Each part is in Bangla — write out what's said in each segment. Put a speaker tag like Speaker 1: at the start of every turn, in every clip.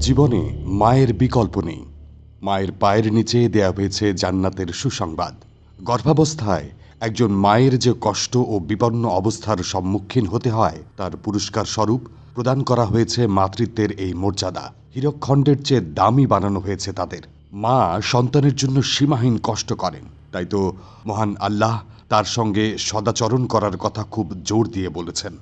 Speaker 1: জীবনে মায়ের বিকল্প নেই। মায়ের পায়ের নিচে দেয়া হয়েছে জান্নাতের সুসংবাদ। গর্ভাবস্থায় একজন মায়ের যে কষ্ট ও বিপন্ন অবস্থার সম্মুখীন হতে হয় তার পুরস্কার স্বরূপ প্রদান করা হয়েছে মাতৃত্বের এই মর্যাদা। হীরকখণ্ডের চেয়ে দামি বানানো হয়েছে তাদের। মা সন্তানের জন্য সীমাহীন কষ্ট করেন, তাই তো মহান আল্লাহ তার সঙ্গে সদাচরণ করার কথা খুব জোর দিয়ে বলেছেন।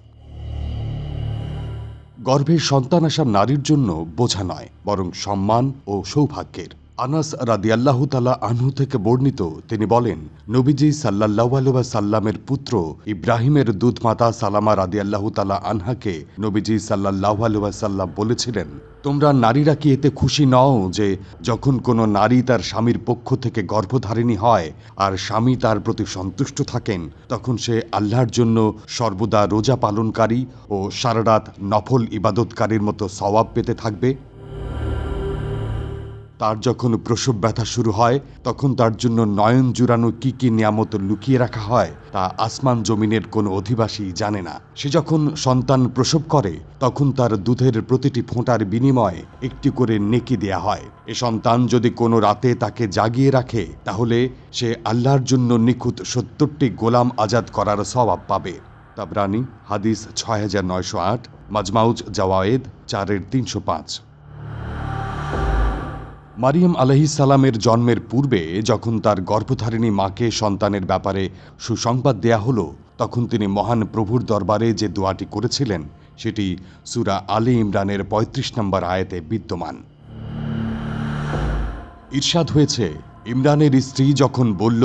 Speaker 1: গর্ভে সন্তান আসা নারীর জন্য বোঝা নয়, বরং সম্মান ও সৌভাগ্যের। আনাস রাদিয়াল্লাহু তাআলা আনহু থেকে বর্ণিত, তিনি বলেন, নবীজি সাল্লাল্লাহু আলাইহি ওয়াসাল্লামের পুত্র ইব্রাহিমের দুধমাতা সালামা রাদিয়াল্লাহু তাআলা আনহাকে নবীজি সাল্লাল্লাহু আলাইহি ওয়াসাল্লাম বলেছিলেন, তোমরা নারীরা কি এতে খুশি নও যে যখন কোনো নারী তার স্বামীর পক্ষ থেকে গর্ভধারিণী হয় আর স্বামী তার প্রতি সন্তুষ্ট থাকেন, তখন সে আল্লাহর জন্য সর্বদা রোজা পালনকারী ও সারারাত নফল ইবাদতকারীর মতো সওয়াব পেতে থাকবে? তার যখন প্রসব ব্যথা শুরু হয় তখন তার জন্য নয়ন জুড়ানো কি কি নিয়ামত লুকিয়ে রাখা হয় তা আসমান জমিনের কোনো অধিবাসী জানে না। সে যখন সন্তান প্রসব করে তখন তার দুধের প্রতিটি ফোঁটার বিনিময়ে একটি করে নেকি দেয়া হয়। এ সন্তান যদি কোনো রাতে তাকে জাগিয়ে রাখে তাহলে সে আল্লাহর জন্য নিখুঁত ৭০টি গোলাম আজাদ করার সওয়াব পাবে। তাবরানী, হাদিস ৬৯০৮, মাজমাউজ জাওয়ায়েদ ৪-৩০৫। মারিয়াম আলাইহিস সালামের জন্মের পূর্বে যখন তার গর্ভধারিণী মাকে সন্তানের ব্যাপারে সুসংবাদ দেয়া হলো, তখন তিনি মহান প্রভুর দরবারে যে দোয়াটি করেছিলেন সেটি সূরা আলে ইমরানের ৩৫ নম্বর আয়াতে বিদ্যমান। ইরশাদ হয়েছে, ইমরানের স্ত্রী যখন বলল,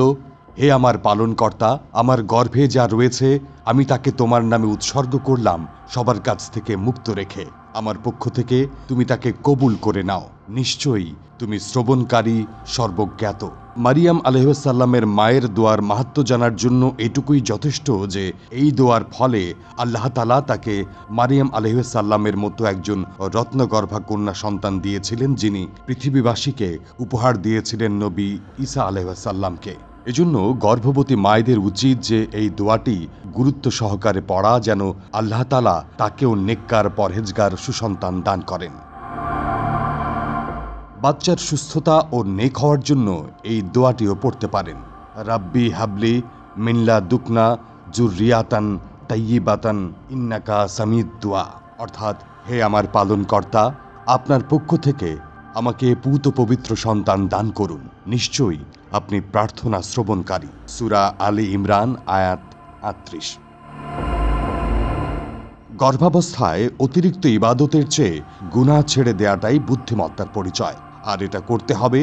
Speaker 1: হে আমার পালনকর্তা, আমার গর্ভে যা রয়েছে আমি তাকে তোমার নামে উৎসর্গ করলাম সবার কাছ থেকে মুক্ত রেখে। আমার পক্ষ থেকে তুমি তাকে কবুল করে নাও, নিশ্চয়ই তুমি শ্রবণকারী, সর্বজ্ঞাত। মারিয়াম আলাইহিস সালামের মায়ের দোয়ার মাহাত্ম্য জানার জন্য এটুকুই যথেষ্ট যে এই দোয়ার ফলে আল্লাহ তাআলা তাকে মারিয়াম আলাইহিস সালামের মতো একজন রত্নগর্ভা কন্যা সন্তান দিয়েছিলেন, যিনি পৃথিবীবাসীকে উপহার দিয়েছিলেন নবী ঈসা আলাইহিস সালামকে। এজন্য গর্ভবতী মায়েদের উচিত যে এই দোয়াটি গুরুত্ব সহকারে পড়া, যেন আল্লাহ তাআলা তাকেও নেককার পরহেজগার সুসন্তান দান করেন। বাচ্চার সুস্থতা ও নেক হওয়ার জন্য এই দোয়াটিও পড়তে পারেন। রাব্বি হাবলি মিনলা দুকনা জুররিয়াতান তাইয়িবাতান ইন্নাকা সামিদ দুয়া, অর্থাৎ, হে আমার পালনকর্তা, আপনার পক্ষ থেকে আমাকে পূত পবিত্র সন্তান দান করুন, নিশ্চয়ই আপনি প্রার্থনা শ্রবণকারী। সূরা আলে ইমরান আয়াত ৩৮। গর্ভাবস্থায় অতিরিক্ত ইবাদতের চেয়ে গুনাহ ছেড়ে দেয়াটাই বুদ্ধিমত্তার পরিচয়। আর এটা করতে হবে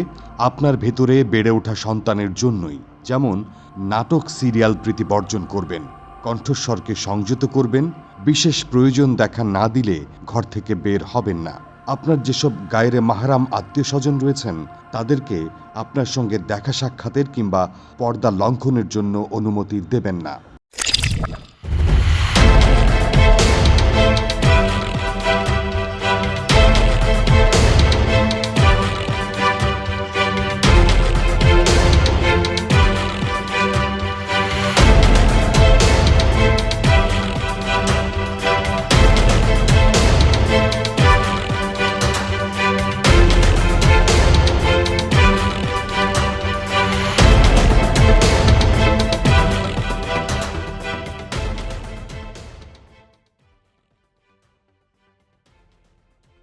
Speaker 1: আপনার ভেতরে বেড়ে ওঠা সন্তানের জন্যই। যেমন নাটক সিরিয়াল প্রীতি বর্জন করবেন, কণ্ঠস্বরকে সংযত করবেন, বিশেষ প্রয়োজন দেখা না দিলে ঘর থেকে বের হবেন না। আপনার যেসব গায়রে মাহরাম আত্মীয় স্বজন রয়েছেন তাদেরকে আপনার সঙ্গে দেখা সাক্ষাতের কিংবা পর্দা লঙ্ঘনের জন্য অনুমতি দেবেন না।